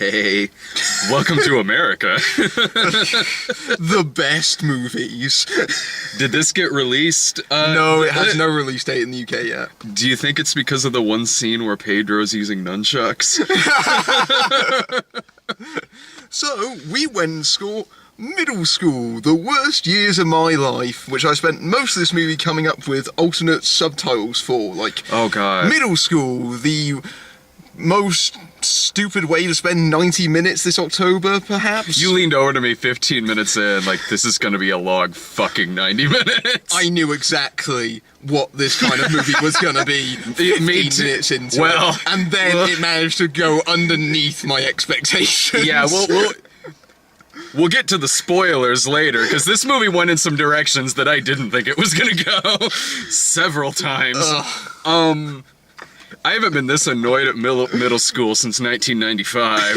Hey, welcome to America. The best movies. Did this get released? No, it has no release date in the UK yet. Do you think it's because of the one scene where Pedro's using nunchucks? So, we went to middle school, the worst years of my life, which I spent most of this movie coming up with alternate subtitles for, like, oh god. Middle school, the most stupid way to spend 90 minutes this October, perhaps? You leaned over to me 15 minutes in, like, this is gonna be a long fucking 90 minutes. I knew exactly what this kind of movie was gonna be 15 minutes into it. And then it managed to go underneath my expectations. Yeah, we'll get to the spoilers later, because this movie went in some directions that I didn't think it was gonna go several times. I haven't been this annoyed at middle school since 1995.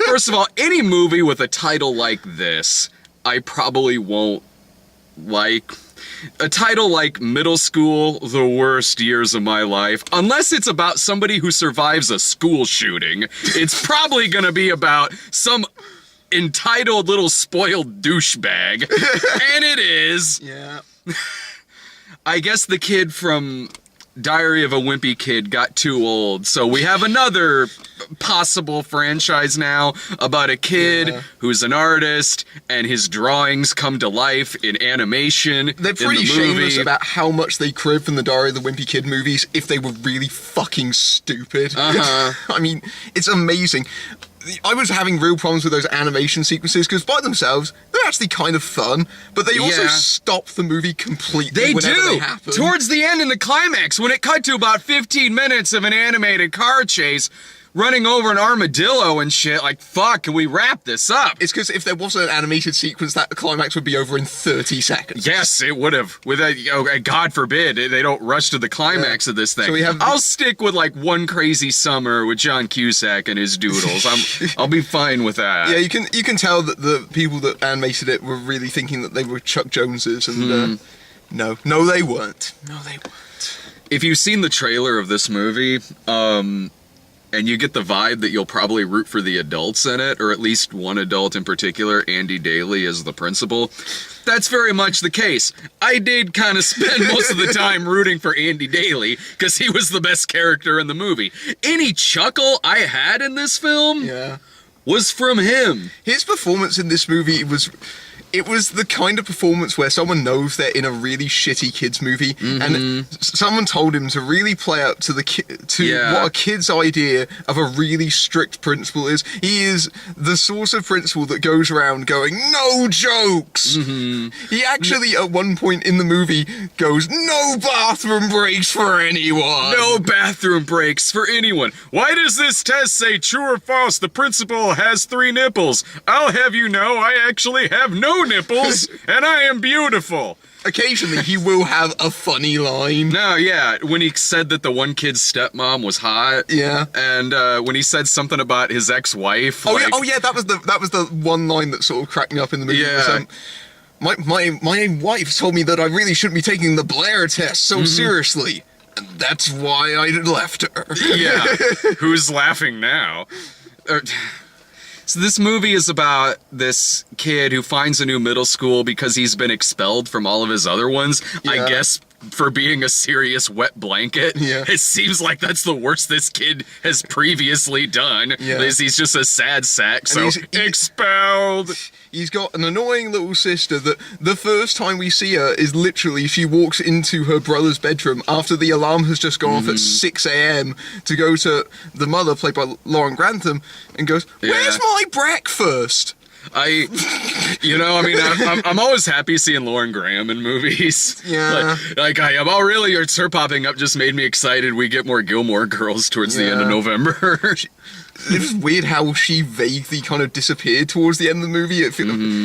First of all, any movie with a title like this, I probably won't like. A title like Middle School, The Worst Years of My Life, unless it's about somebody who survives a school shooting, it's probably gonna be about some entitled little spoiled douchebag. And it is. Yeah. I guess the kid from Diary of a Wimpy Kid got too old, so we have another possible franchise now about a kid who's an artist and his drawings come to life in animation. They're pretty shameless about how much they crib from the Diary of the Wimpy Kid movies if they were really fucking stupid. I mean, it's amazing. I was having real problems with those animation sequences because by themselves, they're actually kind of fun, but they also stop the movie completely whenever they happen. Towards the end in the climax, when it cut to about 15 minutes of an animated car chase, running over an armadillo and shit, like, fuck, can we wrap this up? It's because if there wasn't an animated sequence, that climax would be over in 30 seconds. Yes, it would have. With a, God forbid, they don't rush to the climax of this thing. So I'll stick with, like, One Crazy Summer with John Cusack and his doodles. I'll be fine with that. Yeah, you can tell that the people that animated it were really thinking that they were Chuck Joneses, and no, they weren't. No, they weren't. If you've seen the trailer of this movie, and you get the vibe that you'll probably root for the adults in it, or at least one adult in particular, Andy Daly as the principal. That's very much the case. I did kind of spend most of the time rooting for Andy Daly, because he was the best character in the movie. Any chuckle I had in this film was from him. His performance in this movie it was the kind of performance where someone knows they're in a really shitty kids movie, and someone told him to really play up to what a kid's idea of a really strict principal is. He is the sort of principal that goes around going, "No jokes." He actually, at one point in the movie, goes, "No bathroom breaks for anyone." No bathroom breaks for anyone. Why does this test say true or false? The principal has 3 nipples. I'll have you know, I actually have no nipples, and I am beautiful. Occasionally, he will have a funny line. No, yeah, when he said that the one kid's stepmom was hot. Yeah. And when he said something about his ex-wife. Oh yeah, that was the one line that sort of cracked me up in the movie. Yeah. My wife told me that I really shouldn't be taking the Blair test so seriously, and that's why I left her. Yeah. Who's laughing now? So this movie is about this kid who finds a new middle school because he's been expelled from all of his other ones. I guess for being a serious wet blanket. Yeah. It seems like that's the worst this kid has previously done. Yeah. He's just a sad sack, so expelled. He's got an annoying little sister that the first time we see her is literally she walks into her brother's bedroom after the alarm has just gone off at 6 a.m. to go to the mother, played by Lauren Grantham, and goes, "Where's my breakfast?" I'm always happy seeing Lauren Graham in movies. Yeah. Like I am. Oh, really? Her popping up just made me excited. We get more Gilmore Girls towards the end of November. It was weird how she vaguely kind of disappeared towards the end of the movie.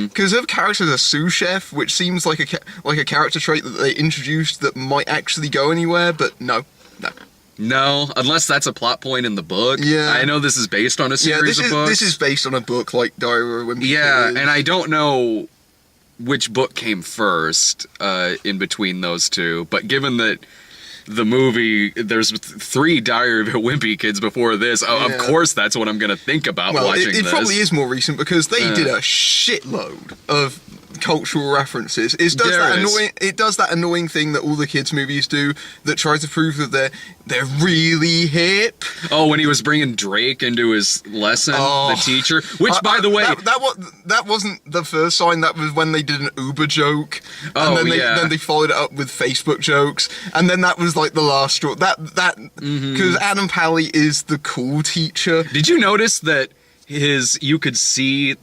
Because her character is a sous chef, which seems like a character trait that they introduced that might actually go anywhere, but no. No, unless that's a plot point in the book. Yeah. I know this is based on a series of books. This is based on a book like Diary of a Wimpy Kid. Yeah, and I don't know which book came first in between those two, but given that the movie, there's 3 Diary of a Wimpy Kids before this. Of course, that's what I'm going to think about watching this. It probably is more recent because they did a shitload of cultural references. It does that annoying thing that all the kids' movies do that tries to prove that they're really hip. Oh, when he was bringing Drake into his lesson, the teacher, which by the way, that wasn't the first sign. That was when they did an Uber joke, and then they followed it up with Facebook jokes, and then that was like the last straw. Because Adam Pally is the cool teacher. Did you notice that you could see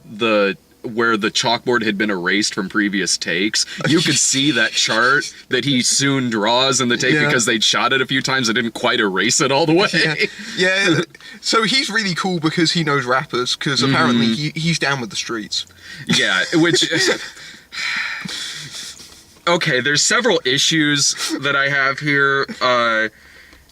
where the chalkboard had been erased from previous takes? You could see that chart that he soon draws in the take because they'd shot it a few times and didn't quite erase it all the way. Yeah. So he's really cool because he knows rappers, because apparently he's down with the streets. Yeah, which... Okay, there's several issues that I have here.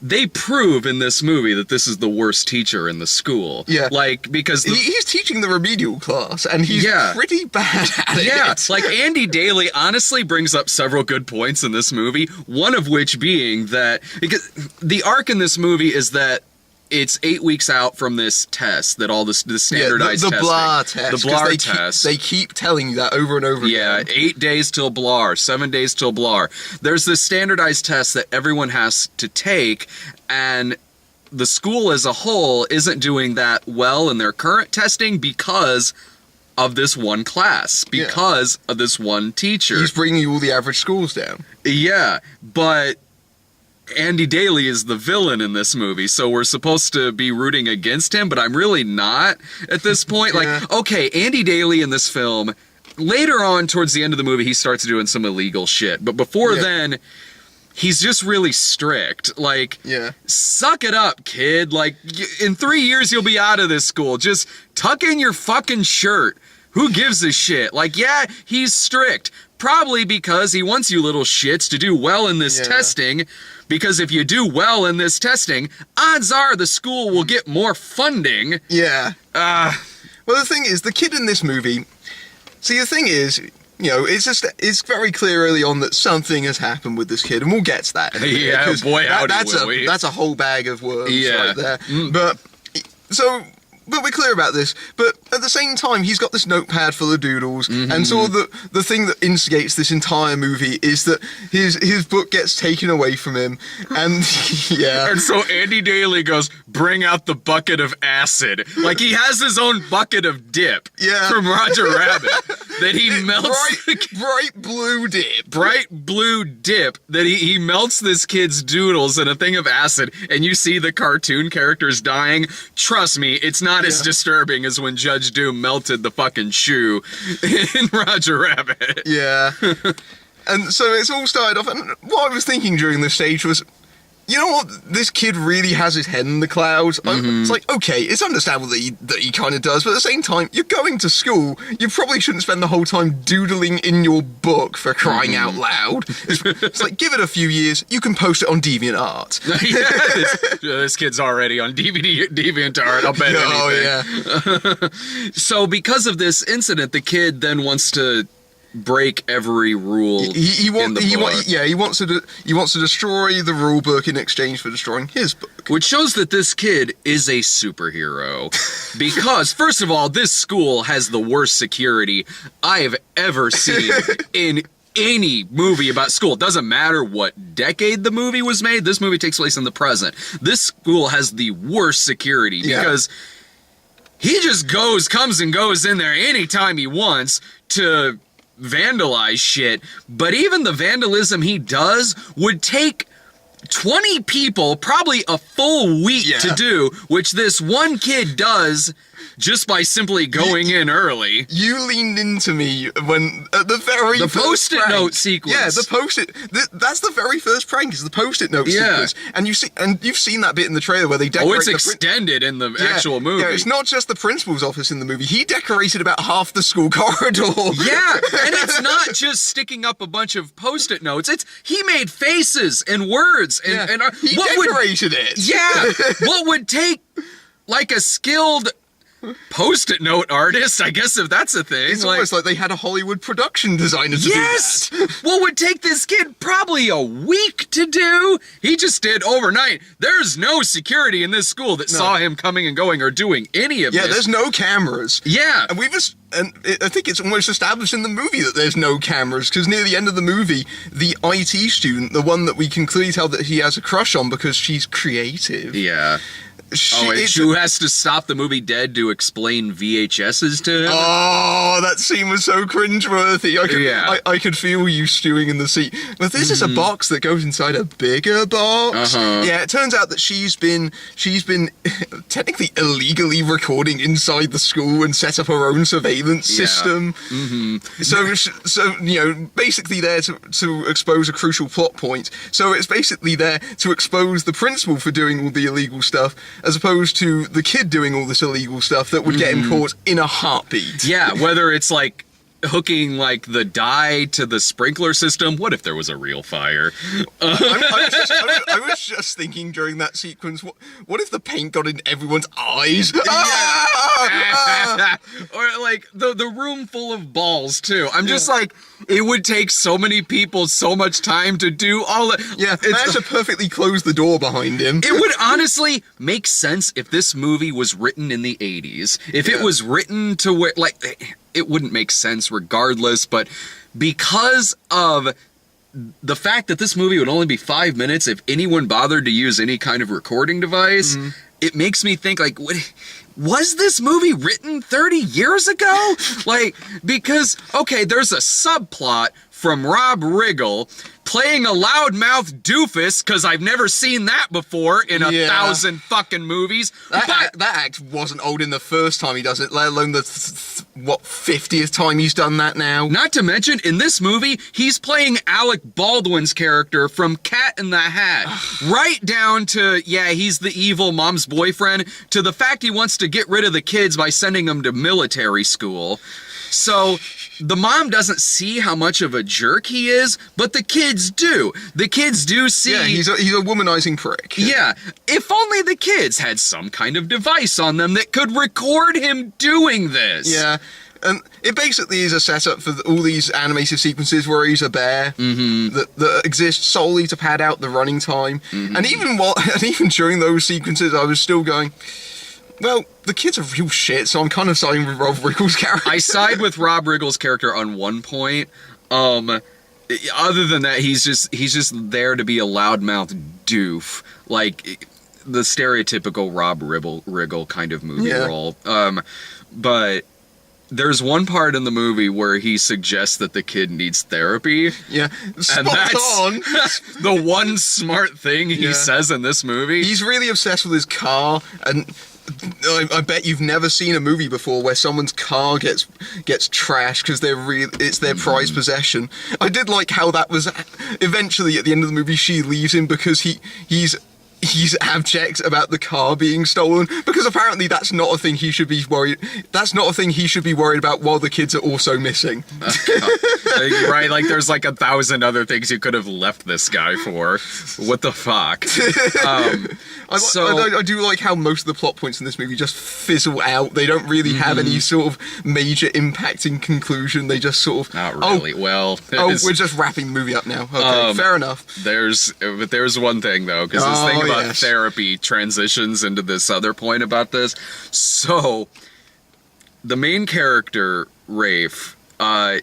They prove in this movie that this is the worst teacher in the school. Yeah. Like, because... He's teaching the remedial class, and he's pretty bad at it. Yeah, like, Andy Daly honestly brings up several good points in this movie, one of which being that... Because the arc in this movie is that it's 8 weeks out from this test, that all this standardized testing. The BLAR test. The BLAR test. They keep telling you that over and over again. Yeah, 8 days till BLAR, 7 days till BLAR. There's this standardized test that everyone has to take, and the school as a whole isn't doing that well in their current testing because of this one class, because of this one teacher. He's bringing all the average scores down. Yeah, but... Andy Daly is the villain in this movie, so we're supposed to be rooting against him, but I'm really not at this point. Like, okay, Andy Daly in this film, later on towards the end of the movie, he starts doing some illegal shit, but before then, he's just really strict. Like, suck it up, kid. Like, in 3 years, you'll be out of this school. Just tuck in your fucking shirt. Who gives a shit? Like, yeah, he's strict. Probably because he wants you little shits to do well in this testing, because if you do well in this testing, odds are the school will get more funding. Yeah. Well, the thing is, the kid in this movie... See, the thing is, you know, it's very clear early on that something has happened with this kid, and we'll get to that. Yeah, boy, howdy, will we. That's a whole bag of worms right there. But we're clear about this. But at the same time, he's got this notepad full of doodles, and sort of the thing that instigates this entire movie is that his book gets taken away from him, and And so Andy Daly goes, bring out the bucket of acid. Like, he has his own bucket of dip from Roger Rabbit that he melts. Bright blue dip. Bright blue dip that he melts this kid's doodles in a thing of acid, and you see the cartoon characters dying. Trust me, it's not as disturbing as when Judge Doom melted the fucking shoe in Roger Rabbit. Yeah. And so it's all started off, and what I was thinking during this stage was, you know what? This kid really has his head in the clouds. It's like, okay, it's understandable that he kind of does, but at the same time, you're going to school. You probably shouldn't spend the whole time doodling in your book, for crying out loud. It's like, give it a few years, you can post it on DeviantArt. This kid's already on DeviantArt, I'll bet anything. So because of this incident, the kid then wants to break every rule. He wants to destroy the rule book in exchange for destroying his book. Which shows that this kid is a superhero. Because, first of all, this school has the worst security I have ever seen in any movie about school. It doesn't matter what decade the movie was made. This movie takes place in the present. This school has the worst security because he just comes and goes in there anytime he wants to vandalize shit, but even the vandalism he does would take 20 people probably a full week to do, which this one kid does just by simply going in early. You leaned into me when at the very first post-it note sequence. Yeah, the post-it. That's the very first prank, is the post-it note sequence. And you've seen that bit in the trailer where they decorate. Oh, it's extended in the actual movie. Yeah, it's not just the principal's office in the movie. He decorated about half the school corridor. Yeah, and it's not just sticking up a bunch of post-it notes. He made faces and words and he decorated it. Yeah, what would take like a skilled Post-it note artist, I guess, if that's a thing. It's almost like they had a Hollywood production designer to yes! do that. What would take this kid probably a week to do, he just did overnight. There's no security in this school that saw him coming and going or doing any of this. Yeah, there's no cameras. Yeah. And I think it's almost established in the movie that there's no cameras, because near the end of the movie, the IT student, the one that we can clearly tell that he has a crush on because she's creative. Yeah. Who has to stop the movie dead to explain VHSs to him? Oh, that scene was so cringeworthy. I could feel you stewing in the seat. But this is a box that goes inside a bigger box. Yeah, it turns out that she's been technically illegally recording inside the school and set up her own surveillance system. So basically there to expose a crucial plot point. So it's basically there to expose the principal for doing all the illegal stuff, as opposed to the kid doing all this illegal stuff that would get him caught in a heartbeat. Yeah, whether it's like hooking like the dye to the sprinkler system. What if there was a real fire? I was just thinking during that sequence, what if the paint got in everyone's eyes? Or like the room full of balls too. I'm just like, it would take so many people so much time to do all that. Yeah, managed to perfectly close the door behind him. It would honestly make sense if this movie was written in the 80s. If it was written to where, like, it wouldn't make sense regardless, but because of the fact that this movie would only be 5 minutes if anyone bothered to use any kind of recording device, it makes me think, like, was this movie written 30 years ago? Like, because, okay, there's a subplot from Rob Riggle playing a loudmouth doofus, because I've never seen that before in 1,000 fucking movies. That act wasn't old in the first time he does it, let alone the 50th time he's done that now. Not to mention, in this movie, he's playing Alec Baldwin's character from Cat in the Hat. Right down to, he's the evil mom's boyfriend, to the fact he wants to get rid of the kids by sending them to military school. So the mom doesn't see how much of a jerk he is, but the kids do. The kids do see. Yeah, he's a womanizing prick. Yeah, if only the kids had some kind of device on them that could record him doing this. Yeah. And it basically is a setup for all these animated sequences where he's a bear that exist solely to pad out the running time. And even during those sequences, I was still going, well, the kid's a real shit, so I'm kind of siding with Rob Riggle's character. I side with Rob Riggle's character on one point. Other than that, he's just there to be a loudmouth doof, like the stereotypical Rob Riggle kind of movie role. But there's one part in the movie where he suggests that the kid needs therapy. Yeah, and that's the one smart thing he says in this movie. He's really obsessed with his car, and I bet you've never seen a movie before where someone's car gets trashed because it's their prized possession. I did like how that was eventually at the end of the movie she leaves him because he's abject about the car being stolen, because apparently that's not a thing he should be worried. That's not a thing he should be worried about while the kids are also missing. Right, like there's like 1,000 other things you could have left this guy for. What the fuck? I do like how most of the plot points in this movie just fizzle out. They don't really have any sort of major impacting conclusion. They just sort of not really. We're just wrapping the movie up now. Okay, fair enough. There's one thing though, because this thing about therapy transitions into this other point about this. So, the main character, Rafe,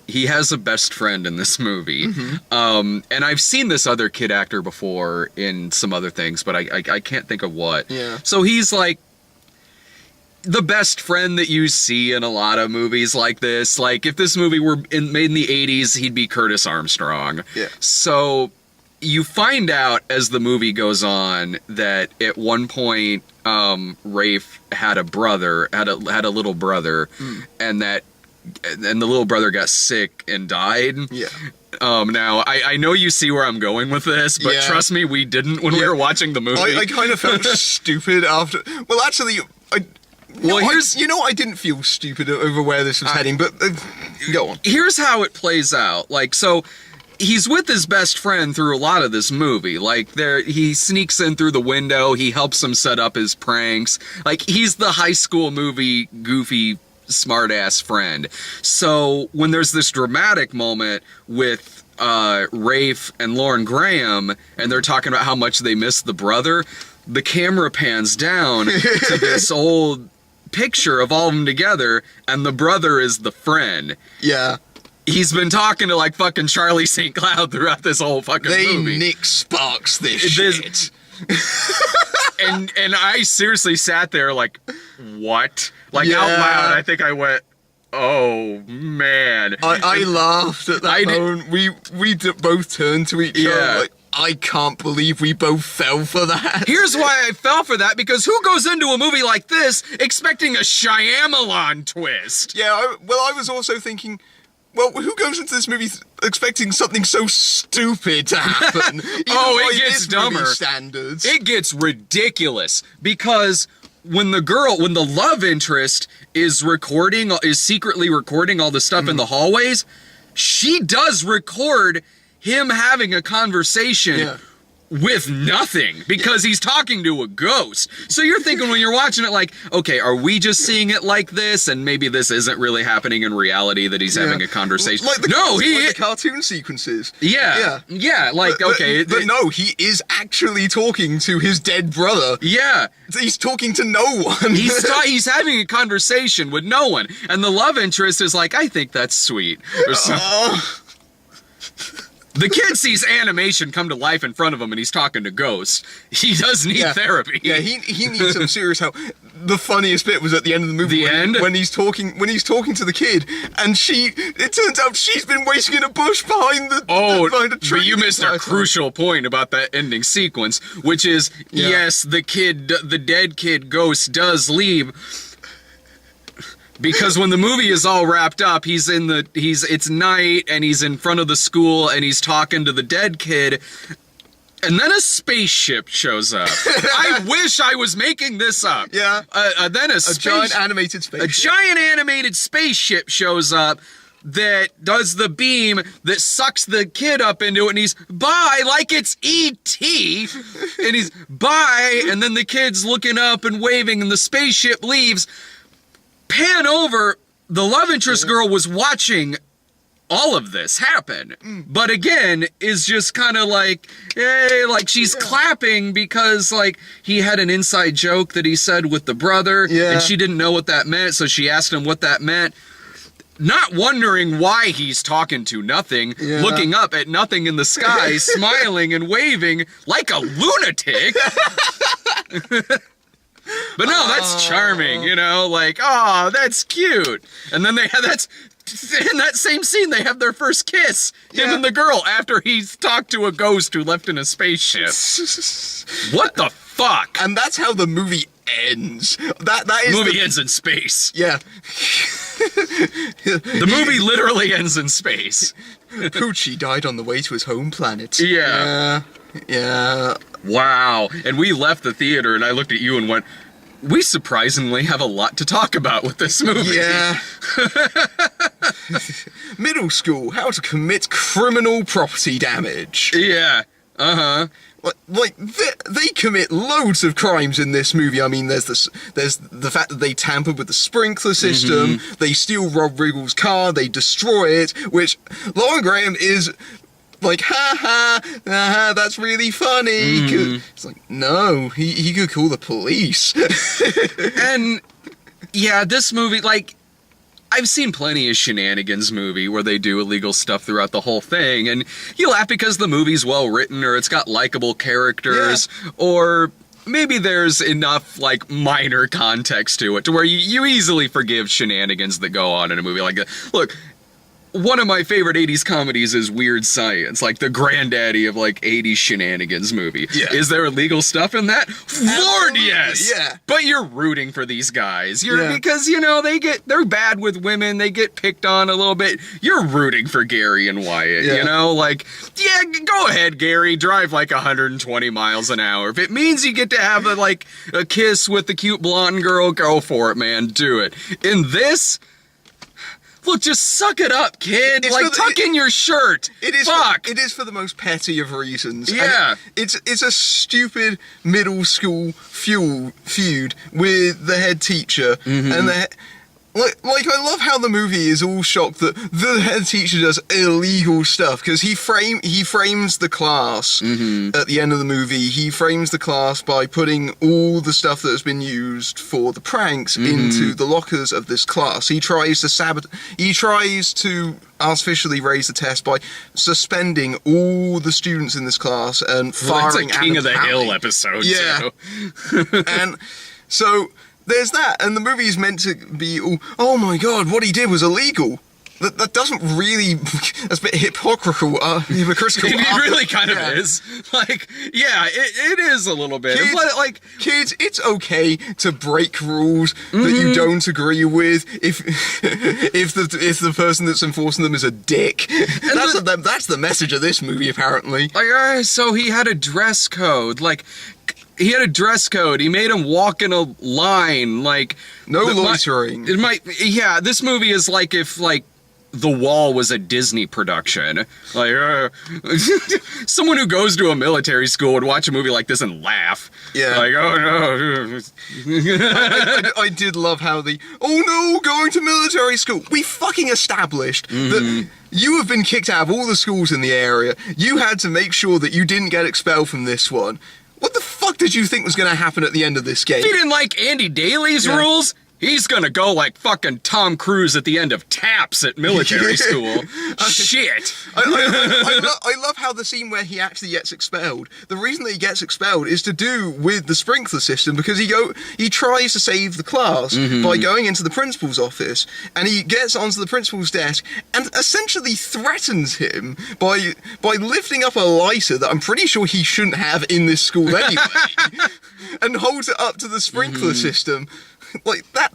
he has a best friend in this movie. And I've seen this other kid actor before in some other things, but I can't think of what. Yeah. So he's like the best friend that you see in a lot of movies like this. Like, if this movie were made in the 80s, he'd be Curtis Armstrong. Yeah. So you find out as the movie goes on that at one point, Rafe had a little brother, and the little brother got sick and died. Yeah. Now, I know you see where I'm going with this, but trust me, we didn't when we were watching the movie. I kind of felt stupid after. Well, actually, I didn't feel stupid over where this was heading, but go on. Here's how it plays out. Like, so he's with his best friend through a lot of this movie. Like, he sneaks in through the window, he helps him set up his pranks. Like, he's the high school movie goofy smart-ass friend. So when there's this dramatic moment with Rafe and Lauren Graham, and they're talking about how much they miss the brother, the camera pans down to this old picture of all of them together, and the brother is the friend. Yeah. He's been talking to, like, fucking Charlie St. Cloud throughout this whole fucking movie. They Nick Sparks this shit. And I seriously sat there like, what? Like, out loud, I think I went, oh, man. I laughed at that moment. We both turned to each other like, I can't believe we both fell for that. Here's why I fell for that, because who goes into a movie like this expecting a Shyamalan twist? Yeah, I was also thinking, well, who goes into this movie expecting something so stupid to happen? It gets dumber. Standards. It gets ridiculous, because when the love interest is secretly recording all the stuff in the hallways, she does record him having a conversation with nothing, because he's talking to a ghost. So you're thinking when you're watching it like, okay, are we just seeing it like this, and maybe this isn't really happening in reality, that he's having a conversation? Like the cartoon sequences. Yeah. Like, okay. But no, he is actually talking to his dead brother. Yeah. He's talking to no one. He's having a conversation with no one, and the love interest is like, I think that's sweet. Or something. The kid sees animation come to life in front of him, and he's talking to ghosts. He does need therapy. Yeah, he needs some serious help. The funniest bit was at the end of the movie. When he's talking to the kid, and it turns out she's been waiting in a bush behind a tree. But you missed a crucial point about that ending sequence, which is, yes, the dead kid ghost does leave. Because when the movie is all wrapped up, it's night, and he's in front of the school, and he's talking to the dead kid, and then a spaceship shows up. I wish I was making this up. Yeah. Then a giant animated spaceship. A giant animated spaceship shows up that does the beam that sucks the kid up into it, and he's bye, like it's E.T. And he's bye, and then the kid's looking up and waving, and the spaceship leaves. Pan over, the love interest girl was watching all of this happen, but again, is just kind of like, hey, like she's clapping because, like, he had an inside joke that he said with the brother, and she didn't know what that meant, so she asked him what that meant. Not wondering why he's talking to nothing, looking up at nothing in the sky, smiling and waving like a lunatic. But no, that's charming, you know, like, oh, that's cute. And then in that same scene, they have their first kiss, him and the girl, after he's talked to a ghost who left in a spaceship. What the fuck? And that's how the movie ends. That is the movie ends in space. Yeah. The movie literally ends in space. Poochie died on the way to his home planet. Yeah. Wow. And we left the theater, and I looked at you and went, we surprisingly have a lot to talk about with this movie. Yeah. Middle school, how to commit criminal property damage. Yeah. Uh-huh. Like they commit loads of crimes in this movie. I mean, there's the fact that they tampered with the sprinkler system, they steal Rob Riggle's car, they destroy it, which Lauren Graham is like, ha, that's really funny. It's like, no, he could call the police. And, yeah, this movie, like, I've seen plenty of shenanigans movie where they do illegal stuff throughout the whole thing, and you laugh because the movie's well written, or it's got likable characters, or maybe there's enough, like, minor context to it to where you easily forgive shenanigans that go on in a movie like that. Look, one of my favorite 80s comedies is Weird Science, like the granddaddy of, like, 80s shenanigans movie. Yeah. Is there illegal stuff in that? Lord, yes! Yeah. But you're rooting for these guys. Because, you know, they're bad with women, they get picked on a little bit. You're rooting for Gary and Wyatt, you know? Like, yeah, go ahead, Gary, drive like 120 miles an hour. If it means you get to have, a kiss with the cute blonde girl, go for it, man, do it. In this... Well, just suck it up, kid. It's Like, tuck in your shirt. It is. Fuck. It is for the most petty of reasons. Yeah. And it's a stupid middle school feud with the head teacher and the. Like, I love how the movie is all shocked that the head teacher does illegal stuff, because he frames the class at the end of the movie. He frames the class by putting all the stuff that has been used for the pranks into the lockers of this class. He tries to artificially raise the test by suspending all the students in this class and firing That's a King of the Tally. Hill episode, Yeah. too. And so there's that, and the movie is meant to be, oh my god, what he did was illegal. That doesn't really, that's a bit hypocritical. It really kind of is. Like, yeah, it is a little bit. Kids, But, like, kids, it's okay to break rules that you don't agree with if the person that's enforcing them is a dick. That's the message of this movie, apparently. like, so he had a dress code. Like, he had a dress code. He made him walk in a line. Like, No loitering. This movie is like if, like, The Wall was a Disney production. Like, someone who goes to a military school would watch a movie like this and laugh. Yeah. Like, oh no. I did love how going to military school. We fucking established that you have been kicked out of all the schools in the area. You had to make sure that you didn't get expelled from this one. What the fuck did you think was going to happen at the end of this game? If he didn't like Andy Daly's rules, he's gonna go like fucking Tom Cruise at the end of Taps at military school. Shit. I love how the scene where he actually gets expelled, the reason that he gets expelled is to do with the sprinkler system, because he tries to save the class by going into the principal's office, and he gets onto the principal's desk and essentially threatens him by lifting up a lighter that I'm pretty sure he shouldn't have in this school anyway, and holds it up to the sprinkler system. Like, that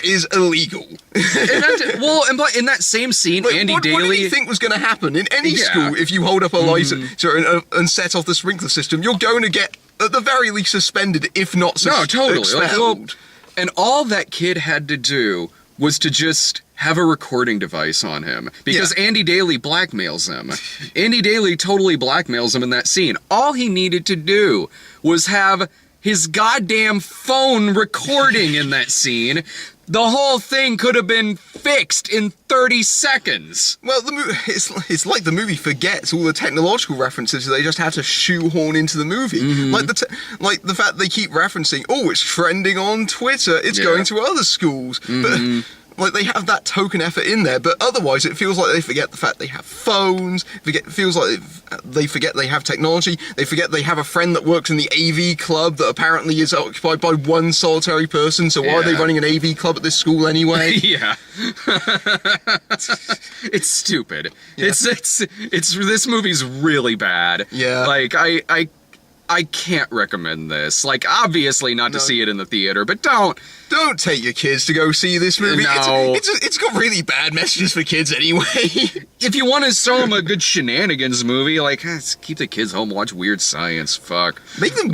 is illegal. But in that same scene, Like, Andy what Daly. do you think was going to happen in any school if you hold up a lighter and set off the sprinkler system? You're going to get, at the very least, suspended, if not totally. expelled. And all that kid had to do was to just have a recording device on him, because Andy Daly blackmails him. Andy Daly totally blackmails him in that scene. All he needed to do was have his goddamn phone recording in that scene. The whole thing could have been fixed in 30 seconds. Well, it's like the movie forgets all the technological references they just had to shoehorn into the movie. Like the fact they keep referencing, it's trending on Twitter, it's going to other schools. But like, they have that token effort in there, but otherwise it feels like they forget the fact they have phones, it feels like they forget they have technology, they forget they have a friend that works in the AV club that apparently is occupied by one solitary person, so why are they running an AV club at this school anyway? Yeah. It's stupid. Yeah. It's this movie's really bad. Yeah. Like, I can't recommend this. Like, obviously not to see it in the theater, but don't take your kids to go see this movie. No. It's got really bad messages for kids anyway. If you want to show them a good shenanigans movie, like, keep the kids home, watch Weird Science. Fuck. Make them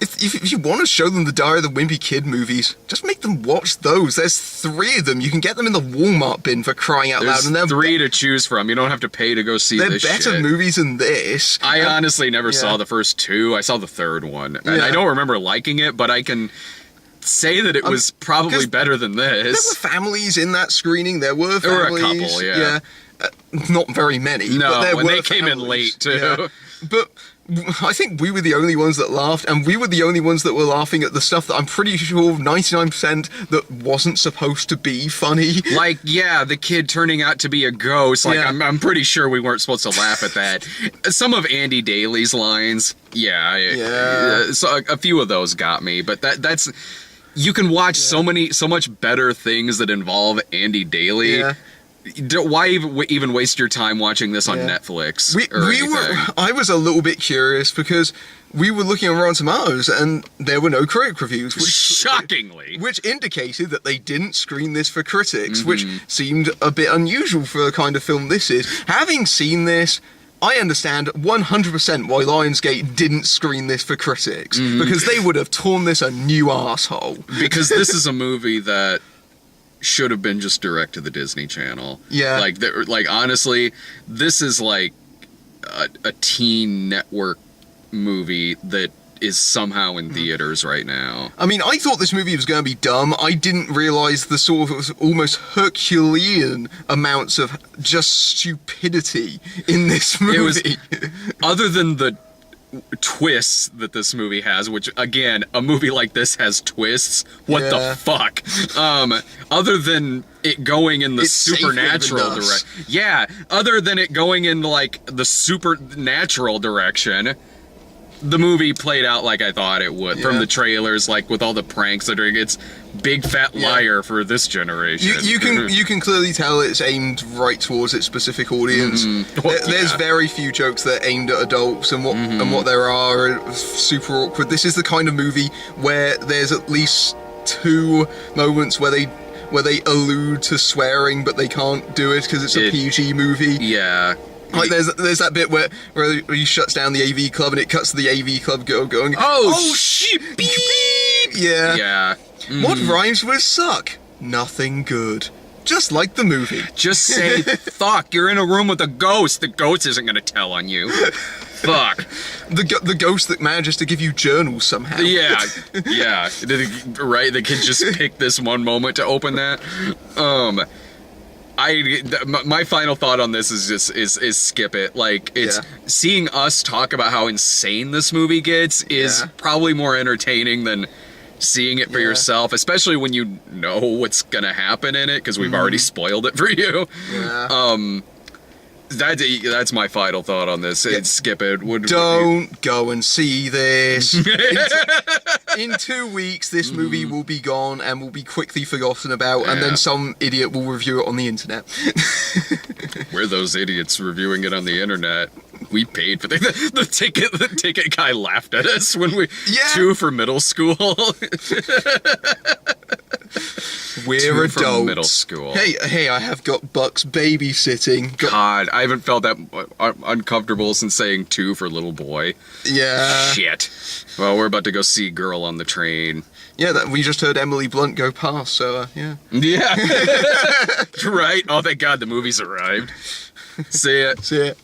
if you want to show them the Diary of the Wimpy Kid movies, just make them watch those. There's 3 of them. You can get them in the Walmart bin, for crying out loud. And There's 3 to choose from. You don't have to pay to go see this shit. They're better movies than this. I honestly never saw the first 2. I saw the 3rd one. And I don't remember liking it, but I can say that it was probably better than this. There were families in that screening. There were families. There were a couple, yeah. Not very many. No, but there when were they came in late, too. Yeah. But I think we were the only ones that laughed, and we were the only ones that were laughing at the stuff that I'm pretty sure 99% that wasn't supposed to be funny. Like, the kid turning out to be a ghost. Like, I'm pretty sure we weren't supposed to laugh at that. Some of Andy Daly's lines, so a few of those got me, but that's... You can watch so much better things that involve Andy Daly. Yeah. Why even waste your time watching this on Netflix? I was a little bit curious because we were looking on Rotten Tomatoes and there were no critic reviews. Shockingly. Which indicated that they didn't screen this for critics, which seemed a bit unusual for the kind of film this is. Having seen this, I understand 100% why Lionsgate didn't screen this for critics, because they would have torn this a new arsehole. Because this is a movie that should have been just direct to the Disney Channel. Yeah. Like honestly, this is like a teen network movie that is somehow in theaters right now. I mean, I thought this movie was going to be dumb. I didn't realize the sort of almost Herculean amounts of just stupidity in this movie. It was, other than the twists that this movie has, which again, a movie like this has twists. What the fuck? Other than it going in the supernatural direction. Yeah, other than it going in like the supernatural direction. The movie played out like I thought it would from the trailers, like with all the pranks that are. It's big fat liar for this generation. You can clearly tell it's aimed right towards its specific audience. There's very few jokes that are aimed at adults, and what there are super awkward. This is the kind of movie where there's at least 2 moments where they allude to swearing, but they can't do it because it's a PG movie. Yeah. Like there's that bit where he shuts down the AV club and it cuts to the AV club girl going, "Oh shit, beep, beep." Yeah. Yeah. What rhymes with suck? Nothing good. Just like the movie. Just say fuck. You're in a room with a ghost. The ghost isn't gonna tell on you. Fuck. The ghost that manages to give you journals somehow. Yeah. Right. They could just pick this one moment to open that. My final thought on this is just skip it. Like, it's seeing us talk about how insane this movie gets is probably more entertaining than seeing it for yourself, especially when you know what's gonna happen in it, because we've already spoiled it for you. Yeah. That's my final thought on this. Skip it. Don't go and see this. In 2 weeks, this movie will be gone and will be quickly forgotten about, and then some idiot will review it on the internet. We're those idiots reviewing it on the internet. We paid for the ticket. The ticket guy laughed at us when we 2 for middle school. We're adults. From middle school. Hey, I have got Bucks babysitting. God, I haven't felt that uncomfortable since saying 2 for little boy. Yeah. Shit. Well, we're about to go see Girl on the Train. Yeah, we just heard Emily Blunt go past, so, yeah. Yeah. Right? Oh, thank God the movie's arrived. See ya. See ya.